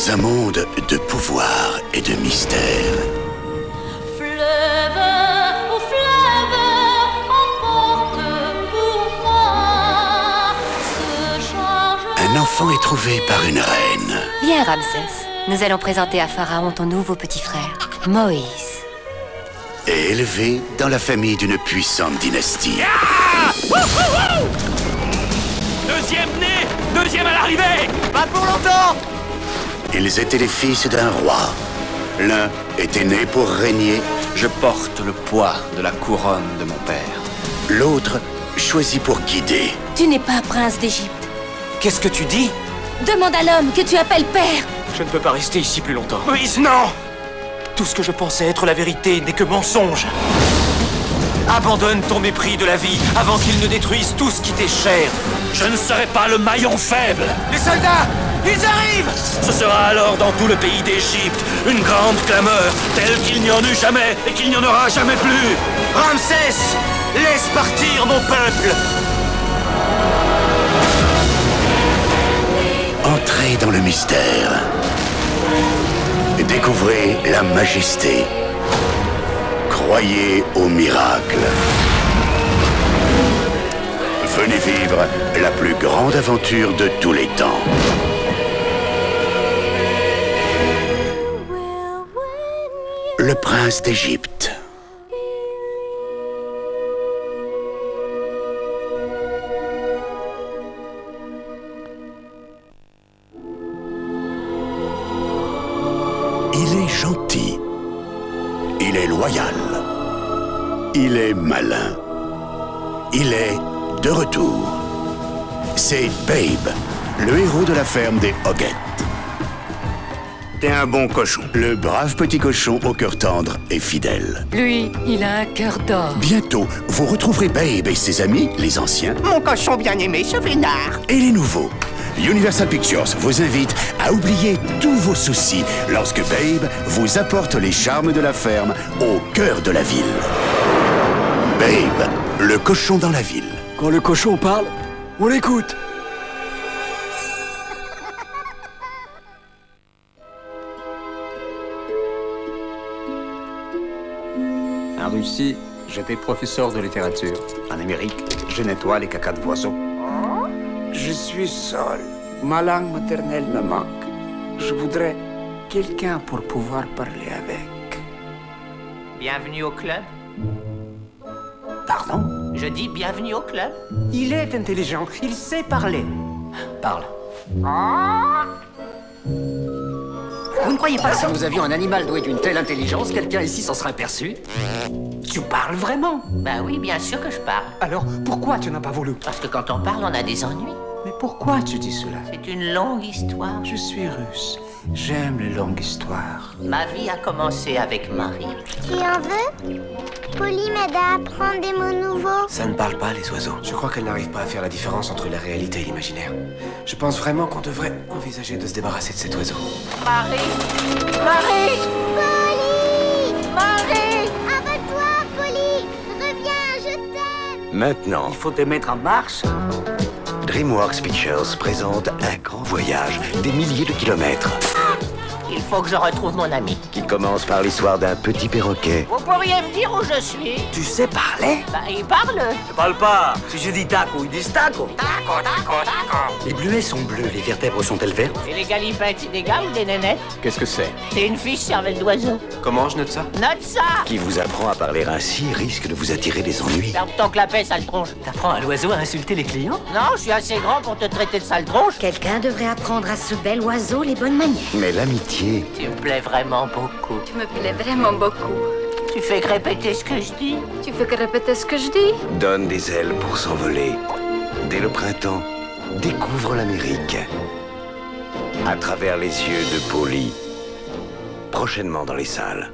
dans un monde de pouvoir et de mystère. Fleuve, oh fleuve, emporte pour moi ce charge. Un enfant est trouvé par une reine. Viens, Ramsès. Nous allons présenter à Pharaon ton nouveau petit frère, Moïse. Et élevé dans la famille d'une puissante dynastie. Ah! Deuxième né, deuxième à l'arrivée. Pas pour longtemps. Ils étaient les fils d'un roi. L'un était né pour régner, Je porte le poids de la couronne de mon père. l'autre choisi pour guider. Tu n'es pas prince d'Égypte. Qu'est-ce que tu dis? Demande à l'homme que tu appelles père. Je ne peux pas rester ici plus longtemps. Moïse, non! Tout ce que je pensais être la vérité n'est que mensonge. Abandonne ton mépris de la vie avant qu'il ne détruise tout ce qui t'est cher. Je ne serai pas le maillon faible. Les soldats, ils arrivent! Ce sera alors dans tout le pays d'Égypte une grande clameur, telle qu'il n'y en eut jamais et qu'il n'y en aura jamais plus. Ramsès, laisse partir mon peuple! Entrez dans le mystère. Découvrez la majesté. Croyez au miracle. Venez vivre la plus grande aventure de tous les temps. Le prince d'Égypte. Il est gentil. Il est loyal. Il est malin. Il est de retour. C'est Babe, le héros de la ferme des Hoggett. T'es un bon cochon. Le brave petit cochon au cœur tendre et fidèle. Lui, il a un cœur d'or. Bientôt, vous retrouverez Babe et ses amis, les anciens, Mon cochon bien-aimé, ce vénard. et les nouveaux. Universal Pictures vous invite à oublier tous vos soucis lorsque Babe vous apporte les charmes de la ferme au cœur de la ville. Babe, le cochon dans la ville. Quand le cochon parle, on l'écoute. En Russie, j'étais professeur de littérature. En Amérique, je nettoie les cacas de oiseaux. Je suis seul. Ma langue maternelle me manque. Je voudrais quelqu'un pour pouvoir parler avec. Bienvenue au club. Pardon? Je dis bienvenue au club. Il est intelligent, il sait parler. Parle. Vous ne croyez pas que si nous avions un animal doué d'une telle intelligence, quelqu'un ici s'en serait aperçu? Tu parles vraiment? Ben oui, bien sûr que je parle. Alors, pourquoi tu n'as pas voulu? Parce que quand on parle, on a des ennuis. Mais pourquoi tu dis cela? C'est une longue histoire. Je suis russe. J'aime les longues histoires. Ma vie a commencé avec Marie. Tu en veux? Polly m'aide à apprendre des mots nouveaux. Ça ne parle pas, les oiseaux. Je crois qu'elle n'arrive pas à faire la différence entre la réalité et l'imaginaire. Je pense vraiment qu'on devrait envisager de se débarrasser de cet oiseau. Marie! Marie! Polly! Marie! Avale-toi, Polly! Reviens, je t'aime! Maintenant, Il faut te mettre en marche. DreamWorks Pictures présente un grand voyage, des milliers de kilomètres, Il faut que je retrouve mon ami. qui commence par l'histoire d'un petit perroquet. Vous pourriez me dire où je suis? Tu sais parler? Ben, il parle. Ne parle pas. Si je dis taco, ils disent taco. Taco, taco, taco. Les bleuets sont bleus, les vertèbres sont-elles vertes? Et les galipettes, des gars ou des nénettes? Qu'est-ce que c'est? C'est une fiche cervelle d'oiseau. Comment je note ça? Note ça! Qui vous apprend à parler ainsi risque de vous attirer des ennuis. Ferme ton clapet, sale tronche. T'apprends à l'oiseau à insulter les clients? Non, je suis assez grand pour te traiter de sale tronche. Quelqu'un devrait apprendre à ce bel oiseau les bonnes manières. Mais l'amitié, Tu me plais vraiment beaucoup. Tu me plais vraiment beaucoup. Tu fais que répéter ce que je dis. Tu fais que répéter ce que je dis? donne des ailes pour s'envoler. Dès le printemps, découvre l'Amérique. À travers les yeux de Polly. Prochainement dans les salles.